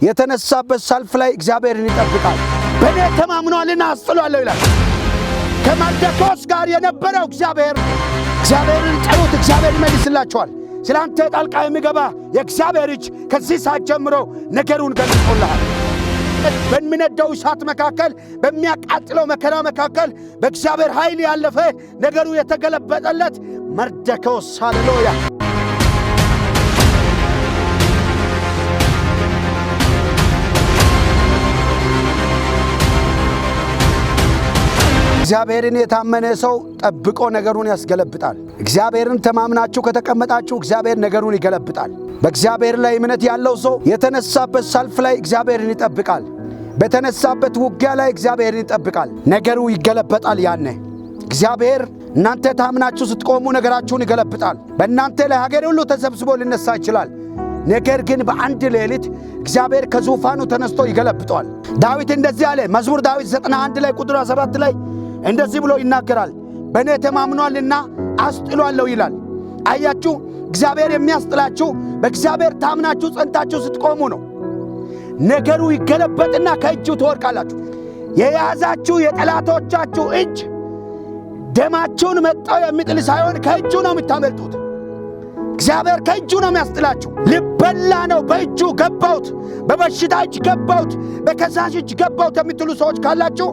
የተነሳበት ሰልፍ ላይ እግዚአብሔርን ይጠብቃል። በእኔ ተማምኗልና አስጥሏለሁ ይላል። ከመርዶክዮስ ጋር የነበረው እግዚአብሔርን ጠሩት፣ እግዚአብሔር ይመልስላችኋል። ስላንተ ጣልቃ የሚገባ የእግዚአብሔር እጅ ከዚህ ሰዓት ጀምሮ ነገሩን ገልጾልሃል። በሚነደው እሳት መካከል፣ በሚያቃጥለው መከራ መካከል በእግዚአብሔር ኃይል ያለፈ ነገሩ የተገለበጠለት መርዶክዮስ ሃሌሉያ። እግዚአብሔርን የታመነ ሰው ጠብቆ ነገሩን ያስገለብጣል። እግዚአብሔርን ተማምናችሁ ከተቀመጣችሁ እግዚአብሔር ነገሩን ይገለብጣል። በእግዚአብሔር ላይ እምነት ያለው ሰው የተነሳበት ሰልፍ ላይ እግዚአብሔርን ይጠብቃል። በተነሳበት ውጊያ ላይ እግዚአብሔርን ይጠብቃል። ነገሩ ይገለበጣል። ያኔ እግዚአብሔር እናንተ ታምናችሁ ስትቆሙ ነገራችሁን ይገለብጣል። በእናንተ ላይ ሀገር ሁሉ ተሰብስቦ ሊነሳ ይችላል። ነገር ግን በአንድ ሌሊት እግዚአብሔር ከዙፋኑ ተነስቶ ይገለብጠዋል። ዳዊት እንደዚህ አለ። መዝሙር ዳዊት 91 ላይ ቁጥር 7 ላይ እንደዚህ ብሎ ይናገራል። በእኔ ተማምኗልና አስጥሏለሁ ይላል። አያችሁ፣ እግዚአብሔር የሚያስጥላችሁ በእግዚአብሔር ታምናችሁ ጸንታችሁ ስትቆሙ ነው። ነገሩ ይገለበጥና ከእጁ ትወድቃላችሁ። የያዛችሁ የጠላቶቻችሁ እጅ ደማችሁን መጣው የሚጥል ሳይሆን ከእጁ ነው የምታመልጡት። እግዚአብሔር ከእጁ ነው የሚያስጥላችሁ። ልበላ ነው በእጁ ገባሁት፣ በበሽታ እጅ ገባሁት፣ በከሳሽ እጅ ገባሁት የምትሉ ሰዎች ካላችሁ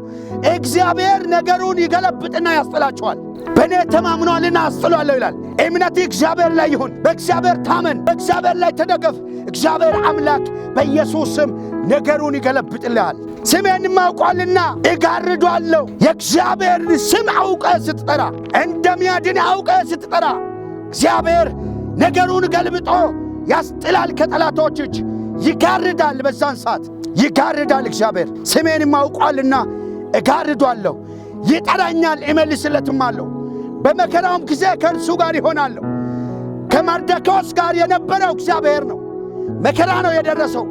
እግዚአብሔር ነገሩን ይገለብጥና ያስጥላችኋል። በእኔ ተማምኗልና አስጥሏለሁ ይላል። እምነቴ እግዚአብሔር ላይ ይሁን። በእግዚአብሔር ታመን፣ በእግዚአብሔር ላይ ተደገፍ። እግዚአብሔር አምላክ በኢየሱስ ስም ነገሩን ይገለብጥልሃል። ስሜን ማውቋልና እጋርዷለሁ። የእግዚአብሔር ስም አውቀ ስትጠራ፣ እንደሚያድን አውቀ ስትጠራ እግዚአብሔር ነገሩን ገልብጦ ያስጥላል። ከጠላቶች እጅ ይጋርዳል። በዛን ሰዓት ይጋርዳል። እግዚአብሔር ስሜን ማውቋልና እጋርዷለሁ። ይጠራኛል፣ እመልስለትማለሁ። በመከራውም ጊዜ ከእርሱ ጋር ይሆናለሁ። ከመርዶክዮስ ጋር የነበረው እግዚአብሔር ነው። መከራ ነው የደረሰው።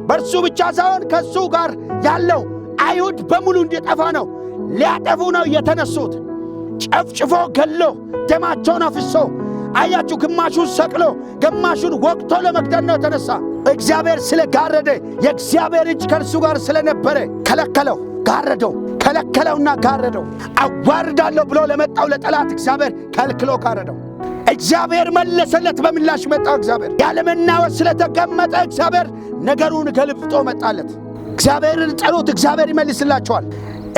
በእርሱ ብቻ ሳይሆን ከእሱ ጋር ያለው አይሁድ በሙሉ እንዲጠፋ ነው። ሊያጠፉ ነው የተነሱት። ጨፍጭፎ ገሎ ደማቸውን አፍሶ አያችሁ፣ ግማሹን ሰቅሎ ግማሹን ወቅቶ ለመግደል ነው የተነሳ። እግዚአብሔር ስለ ጋረደ የእግዚአብሔር እጅ ከእርሱ ጋር ስለነበረ ከለከለው፣ ጋረደው፣ ከለከለውና ጋረደው። አዋርዳለሁ ብሎ ለመጣው ለጠላት እግዚአብሔር ከልክሎ ጋረደው። እግዚአብሔር መለሰለት፣ በምላሽ መጣው። እግዚአብሔር ያለመናወጥ ስለተቀመጠ እግዚአብሔር ነገሩን ገልብጦ መጣለት። እግዚአብሔርን ጠሩት፣ እግዚአብሔር ይመልስላችኋል።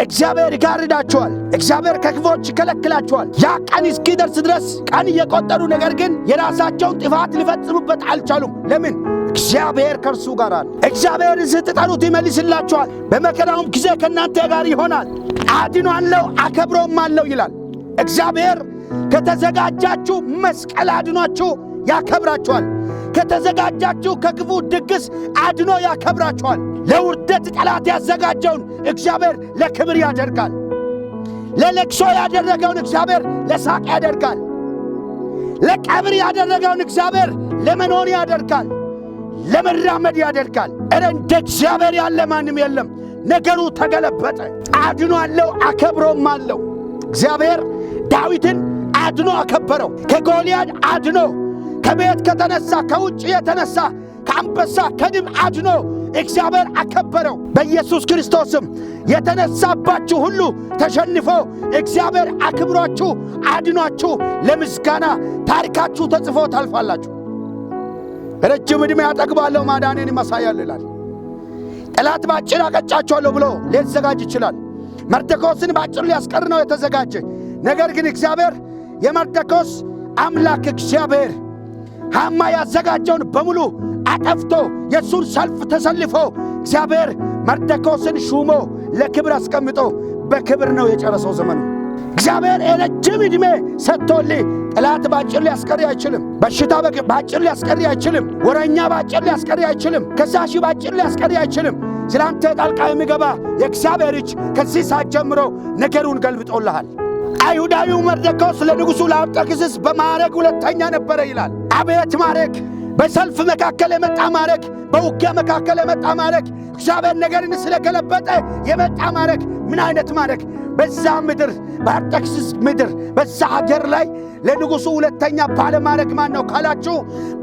እግዚአብሔር ይጋርዳችኋል። እግዚአብሔር ከክፎች ይከለክላችኋል። ያ ቀን እስኪደርስ ድረስ ቀን እየቆጠሩ ነገር ግን የራሳቸውን ጥፋት ሊፈጽሙበት አልቻሉም። ለምን? እግዚአብሔር ከእርሱ ጋር አለ። እግዚአብሔርን ስትጠሩት ይመልስላችኋል። በመከራውም ጊዜ ከእናንተ ጋር ይሆናል። አድኗለሁ አከብረውማለሁ ይላል እግዚአብሔር። ከተዘጋጃችሁ መስቀል አድኗችሁ ያከብራችኋል። ከተዘጋጃችሁ ከክፉ ድግስ አድኖ ያከብራችኋል። ለውርደት ጠላት ያዘጋጀውን እግዚአብሔር ለክብር ያደርጋል። ለለቅሶ ያደረገውን እግዚአብሔር ለሳቅ ያደርጋል። ለቀብር ያደረገውን እግዚአብሔር ለመኖር ያደርጋል፣ ለመራመድ ያደርጋል። እረ እንደ እግዚአብሔር ያለ ማንም የለም። ነገሩ ተገለበጠ። አድኗለሁ አከብረውማለሁ። እግዚአብሔር ዳዊትን አድኖ አከበረው። ከጎልያድ አድኖ፣ ከቤት ከተነሳ ከውጭ የተነሳ ከአንበሳ ከድብ አድኖ እግዚአብሔር አከበረው። በኢየሱስ ክርስቶስም የተነሳባችሁ ሁሉ ተሸንፎ እግዚአብሔር አክብሯችሁ አድኗችሁ ለምስጋና ታሪካችሁ ተጽፎ ታልፋላችሁ። ረጅም ዕድሜ ያጠግባለሁ ማዳኔን ይመሳያል ይላል። ጠላት ባጭር አቀጫቸዋለሁ ብሎ ሊዘጋጅ ይችላል። መርዶክዮስን ባጭር ሊያስቀር ነው የተዘጋጀ። ነገር ግን እግዚአብሔር የመርዶክዮስ አምላክ እግዚአብሔር ሃማ ያዘጋጀውን በሙሉ አጠፍቶ የሱን ሰልፍ ተሰልፎ እግዚአብሔር መርዶክዮስን ሹሞ ለክብር አስቀምጦ በክብር ነው የጨረሰው ዘመኑ። እግዚአብሔር የረጅም ዕድሜ ሰጥቶልህ ጠላት ባጭር ሊያስቀር አይችልም። በሽታ ባጭር ሊያስቀር አይችልም። ወረኛ ባጭር ሊያስቀር አይችልም። ከሳሽ ባጭር ሊያስቀር አይችልም። ስላንተ ጣልቃ የሚገባ የእግዚአብሔር እጅ ከዚህ ሰዓት ጀምሮ ነገሩን ገልብጦልሃል። አይሁዳዊው መርዶክዮስ ለንጉሡ ለአርጤክስስ በማዕረግ ሁለተኛ ነበረ ይላል። አቤት ማዕረግ! በሰልፍ መካከል የመጣ ማዕረግ፣ በውጊያ መካከል የመጣ ማዕረግ፣ እግዚአብሔር ነገርን ስለገለበጠ የመጣ ማዕረግ። ምን አይነት ማዕረግ! በዛ ምድር በአርጤክስስ ምድር በዛ ሀገር ላይ ለንጉሡ ሁለተኛ ባለማድረግ ማን ነው ካላችሁ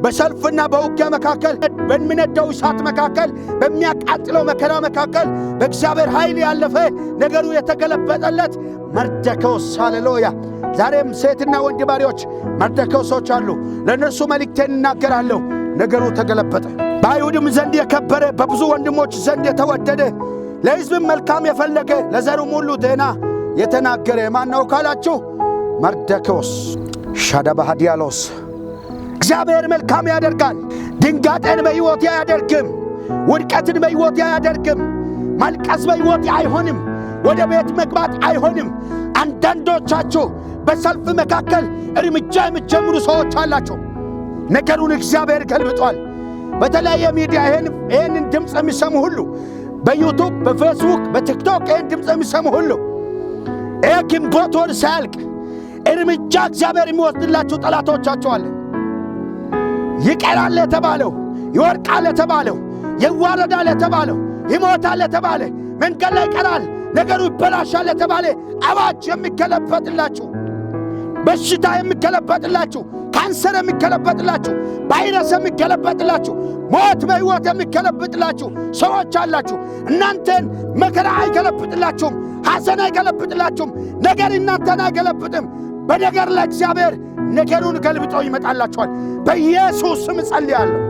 በሰልፍና በውጊያ መካከል በሚነደው እሳት መካከል በሚያቃጥለው መከራ መካከል በእግዚአብሔር ኃይል ያለፈ ነገሩ የተገለበጠለት መርዶክዮስ። ሃሌሉያ! ዛሬም ሴትና ወንድ ባሪያዎች መርዶክዮሶች አሉ። ለእነርሱ መልእክቴን እናገራለሁ። ነገሩ ተገለበጠ። በአይሁድም ዘንድ የከበረ በብዙ ወንድሞች ዘንድ የተወደደ ለሕዝብም መልካም የፈለገ ለዘሩም ሁሉ ጤና የተናገረ ማን ነው ካላችሁ መርዶክዮስ። ሻዳባሃዲያሎስ። እግዚአብሔር መልካም ያደርጋል። ድንጋጤን በሕይወቴ አያደርግም። ውድቀትን በሕይወቴ አያደርግም። ማልቀስ በሕይወቴ አይሆንም። ወደ ቤት መግባት አይሆንም። አንዳንዶቻችሁ በሰልፍ መካከል እርምጃ የምትጀምሩ ሰዎች አላችሁ። ነገሩን እግዚአብሔር ገልብጧል። በተለያየ ሚዲያ ይህንን ድምፅ የሚሰሙ ሁሉ በዩቱብ፣ በፌስቡክ፣ በቲክቶክ ይህን ድምፅ የሚሰሙ ሁሉ ይህ ግንቦት ወር ሳያልቅ እርምጃ እግዚአብሔር የሚወስድላችሁ ጠላቶቻችሁ አለ። ይቀራል የተባለው፣ ይወድቃል የተባለው፣ ይዋረዳል የተባለው፣ ይሞታል የተባለ፣ መንገድ ላይ ይቀራል፣ ነገሩ ይበላሻል የተባለ አዋጅ የሚገለበጥላችሁ፣ በሽታ የሚገለበጥላችሁ፣ ካንሰር የሚገለበጥላችሁ፣ ቫይረስ የሚገለበጥላችሁ፣ ሞት በሕይወት የሚገለበጥላችሁ ሰዎች አላችሁ። እናንተን መከራ አይገለብጥላችሁም፣ ሐዘን አይገለብጥላችሁም። ነገር እናንተን አይገለብጥም። በነገር ላይ እግዚአብሔር ነገሩን ገልብጦ ይመጣላችኋል። በኢየሱስ ስም ጸልያለሁ።